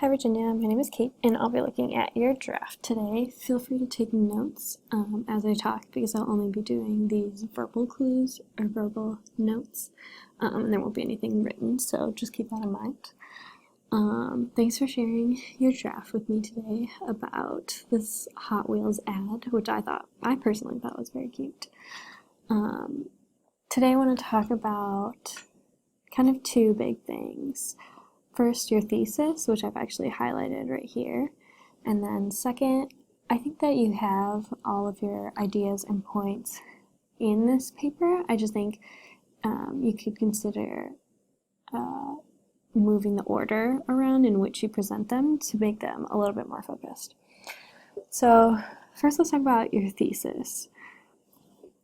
Hi Virginia, my name is Kate and I'll be looking at your draft today. Feel free to take notes as I talk because I'll only be doing these verbal clues or verbal notes and there won't be anything written, so just keep that in mind. Thanks for sharing your draft with me today about this Hot Wheels ad, which I personally thought was very cute. Today I want to talk about kind of two big things. First, your thesis, which I've actually highlighted right here. And then second, I think that you have all of your ideas and points in this paper. I just think you could consider moving the order around in which you present them to make them a little bit more focused. So first, let's talk about your thesis.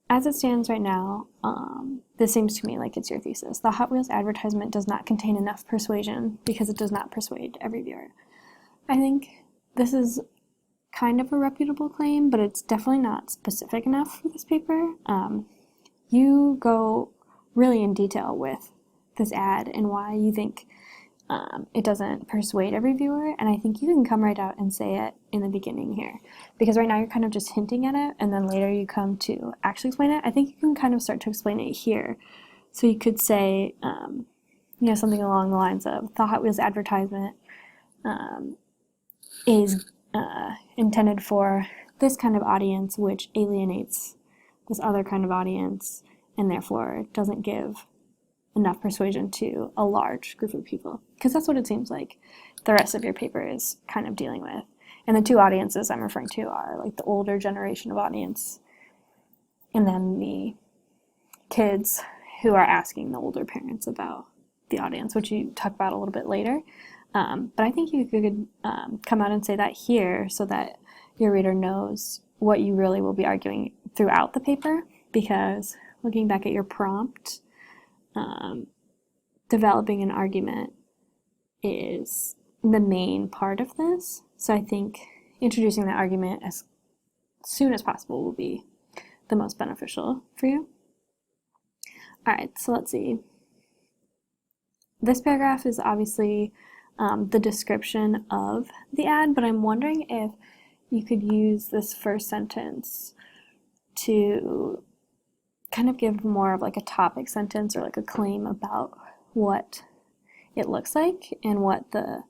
As it stands right now, this seems to me like it's your thesis. The Hot Wheels advertisement does not contain enough persuasion because it does not persuade every viewer. I think this is kind of a reputable claim, but it's definitely not specific enough for this paper. You go really in detail with this ad and why you think it doesn't persuade every viewer, and I think you can come right out and say it in the beginning here, because right now you're kind of just hinting at it and then later you come to actually explain it. I think you can kind of start to explain it here. So you could say something along the lines of the Hot Wheels advertisement is intended for this kind of audience, which alienates this other kind of audience and therefore doesn't give enough persuasion to a large group of people, because that's what it seems like the rest of your paper is kind of dealing with. And the two audiences I'm referring to are like the older generation of audience and then the kids who are asking the older parents about the audience, which you talk about a little bit later. But I think you could come out and say that here so that your reader knows what you really will be arguing throughout the paper, because looking back at your prompt, developing an argument is the main part of this. So I think introducing that argument as soon as possible will be the most beneficial for you. Alright, so let's see. This paragraph is obviously the description of the ad, but I'm wondering if you could use this first sentence to kind of give more of like a topic sentence or like a claim about what it looks like and what the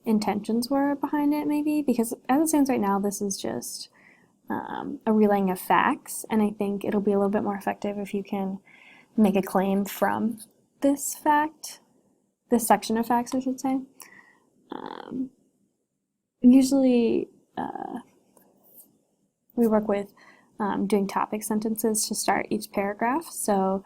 intentions were behind it, maybe, because as it stands right now this is just a relaying of facts, and I think it'll be a little bit more effective if you can make a claim from this fact, this section of facts I should say. Usually we work with doing topic sentences to start each paragraph. So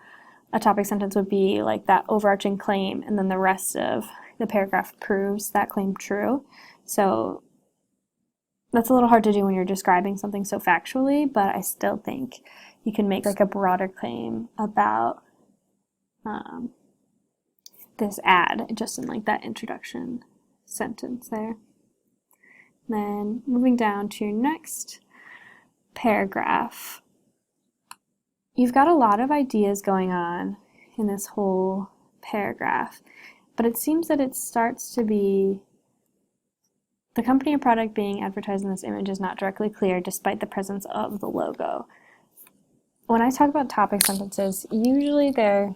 a topic sentence would be like that overarching claim, and then the rest of the paragraph proves that claim true. So that's a little hard to do when you're describing something so factually, but I still think you can make like a broader claim about this ad just in like that introduction sentence there. Then moving down to your next paragraph, you've got a lot of ideas going on in this whole paragraph, but it seems that it starts to be the company or product being advertised in this image is not directly clear despite the presence of the logo. When I talk about topic sentences, usually they're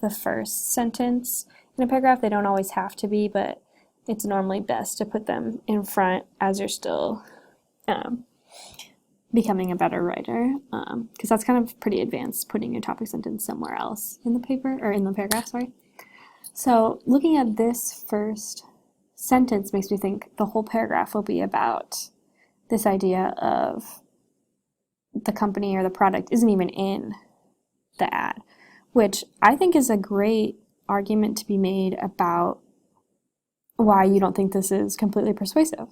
the first sentence in a paragraph. They don't always have to be, but it's normally best to put them in front as you're still becoming a better writer, because that's kind of pretty advanced, putting your topic sentence somewhere else in the paper, or in the paragraph, sorry. So looking at this first sentence makes me think the whole paragraph will be about this idea of the company or the product isn't even in the ad, which I think is a great argument to be made about why you don't think this is completely persuasive.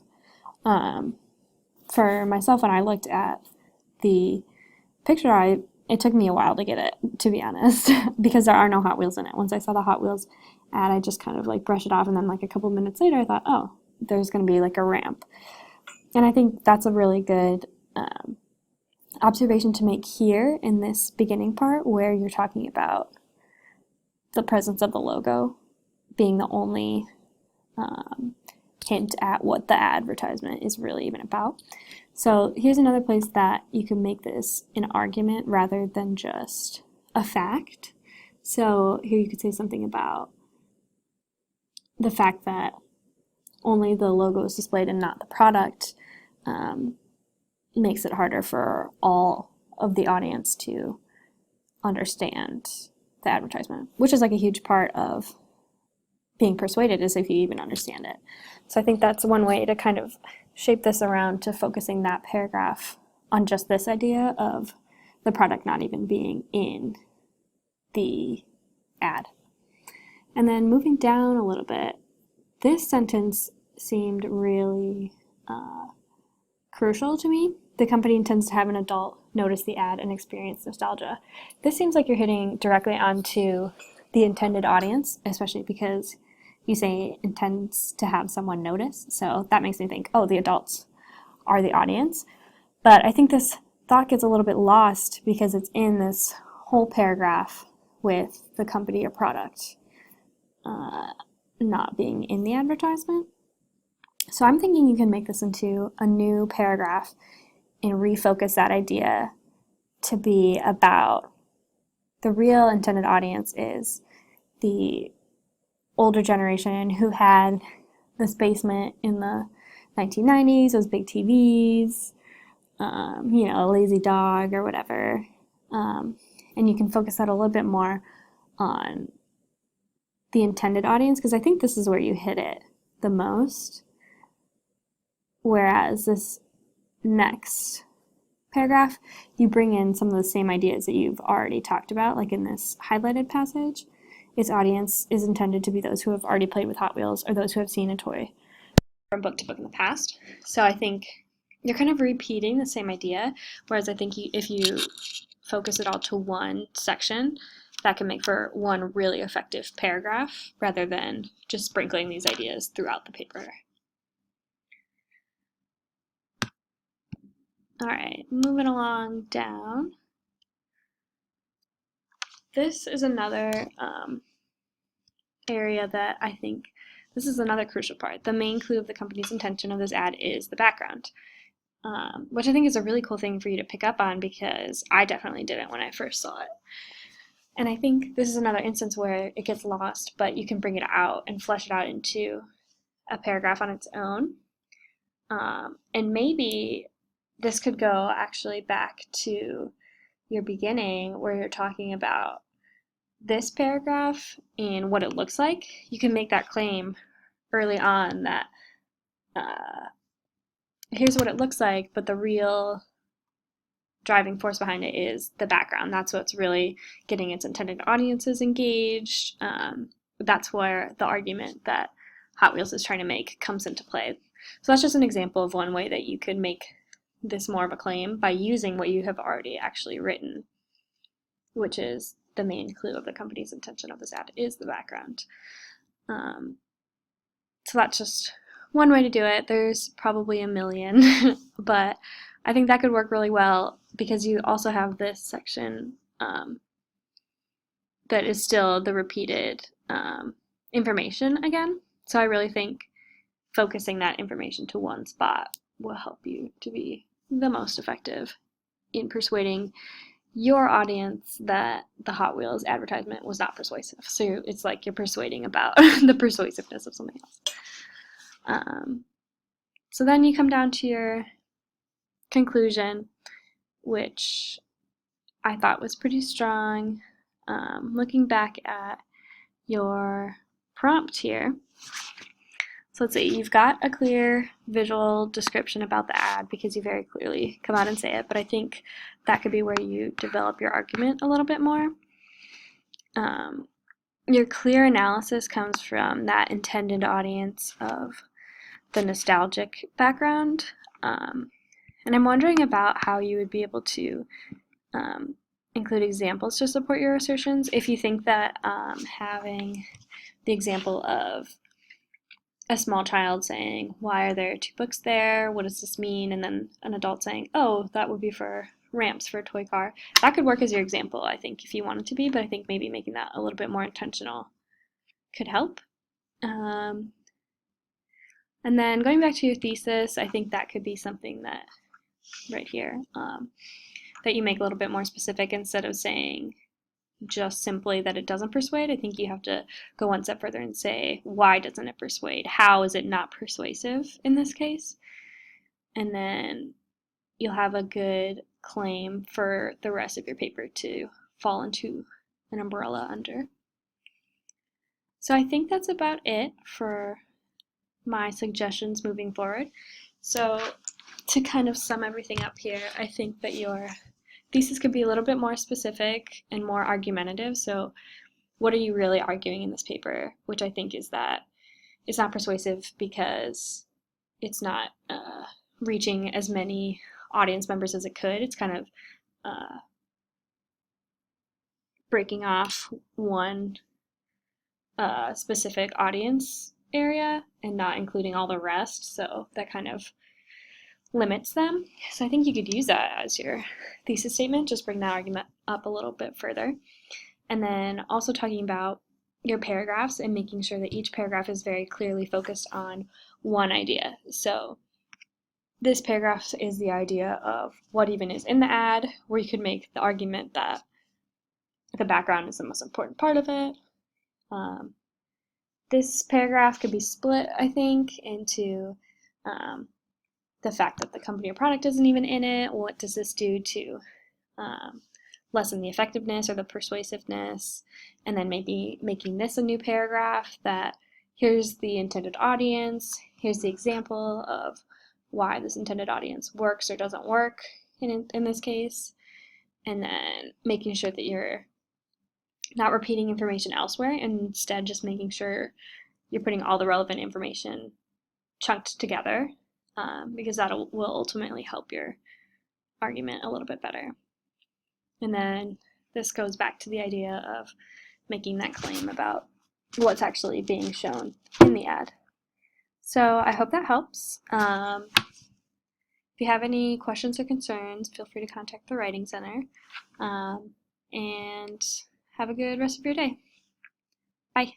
For myself, when I looked at the picture, it took me a while to get it, to be honest, because there are no Hot Wheels in it. Once I saw the Hot Wheels ad, I just kind of like brushed it off, and then like a couple minutes later I thought, oh, there's going to be like a ramp. And I think that's a really good observation to make here in this beginning part, where you're talking about the presence of the logo being the only hint at what the advertisement is really even about. So here's another place that you can make this an argument rather than just a fact. So here you could say something about the fact that only the logo is displayed and not the product makes it harder for all of the audience to understand the advertisement, which is like a huge part of being persuaded, is if you even understand it. So I think that's one way to kind of shape this around to focusing that paragraph on just this idea of the product not even being in the ad. And then moving down a little bit, this sentence seemed really crucial to me. The company intends to have an adult notice the ad and experience nostalgia. This seems like you're hitting directly onto the intended audience, especially because you say intends to have someone notice. So that makes me think, oh, the adults are the audience. But I think this thought gets a little bit lost because it's in this whole paragraph with the company or product not being in the advertisement. So I'm thinking you can make this into a new paragraph and refocus that idea to be about the real intended audience is the older generation who had this basement in the 1990s, those big TVs, a lazy dog or whatever. And you can focus that a little bit more on the intended audience, because I think this is where you hit it the most. Whereas this next paragraph, you bring in some of the same ideas that you've already talked about, like in this highlighted passage. Its audience is intended to be those who have already played with Hot Wheels or those who have seen a toy from book to book in the past. So I think you're kind of repeating the same idea, whereas I think if you focus it all to one section, that can make for one really effective paragraph rather than just sprinkling these ideas throughout the paper. All right, moving along down. This is another area that I think, this is another crucial part. The main clue of the company's intention of this ad is the background, which I think is a really cool thing for you to pick up on because I definitely didn't when I first saw it. And I think this is another instance where it gets lost, but you can bring it out and flesh it out into a paragraph on its own. And maybe this could go actually back to your beginning where you're talking about this paragraph and what it looks like. You can make that claim early on that here's what it looks like, but the real driving force behind it is the background. That's what's really getting its intended audiences engaged. That's where the argument that Hot Wheels is trying to make comes into play. So that's just an example of one way that you could make this more of a claim by using what you have already actually written, which is the main clue of the company's intention of this ad is the background. So that's just one way to do it. There's probably a million, but I think that could work really well because you also have this section that is still the repeated information again. So I really think focusing that information to one spot will help you to be the most effective in persuading your audience that the Hot Wheels advertisement was not persuasive. So it's like you're persuading about the persuasiveness of something else. So then you come down to your conclusion, which I thought was pretty strong. Looking back at your prompt here, so let's see, you've got a clear visual description about the ad because you very clearly come out and say it, but I think that could be where you develop your argument a little bit more. Your clear analysis comes from that intended audience of the nostalgic background. And I'm wondering about how you would be able to include examples to support your assertions. If you think that having the example of a small child saying, why are there 2 books there? What does this mean? And then an adult saying, oh, that would be for ramps for a toy car. That could work as your example, I think, if you want it to be, but I think maybe making that a little bit more intentional could help. And And then going back to your thesis, I think that could be something that, right here, that you make a little bit more specific instead of saying just simply that it doesn't persuade. I think you have to go one step further and say, why doesn't it persuade? How is it not persuasive in this case? And then you'll have a good claim for the rest of your paper to fall into an umbrella under. So I think that's about it for my suggestions moving forward. So to kind of sum everything up here, I think that your thesis could be a little bit more specific and more argumentative. So what are you really arguing in this paper? Which I think is that it's not persuasive because it's not reaching as many audience members as it could. It's kind of breaking off one specific audience area and not including all the rest, so that kind of limits them. So I think you could use that as your thesis statement, just bring that argument up a little bit further. And then also talking about your paragraphs and making sure that each paragraph is very clearly focused on one idea. So this paragraph is the idea of what even is in the ad, where you could make the argument that the background is the most important part of it. This paragraph could be split, I think, into the fact that the company or product isn't even in it. What does this do to lessen the effectiveness or the persuasiveness? And then maybe making this a new paragraph that here's the intended audience, here's the example of why this intended audience works or doesn't work in this case, and then making sure that you're not repeating information elsewhere and instead just making sure you're putting all the relevant information chunked together, because that will ultimately help your argument a little bit better. And then this goes back to the idea of making that claim about what's actually being shown in the ad. So I hope that helps. If you have any questions or concerns, feel free to contact the Writing Center. And have a good rest of your day. Bye.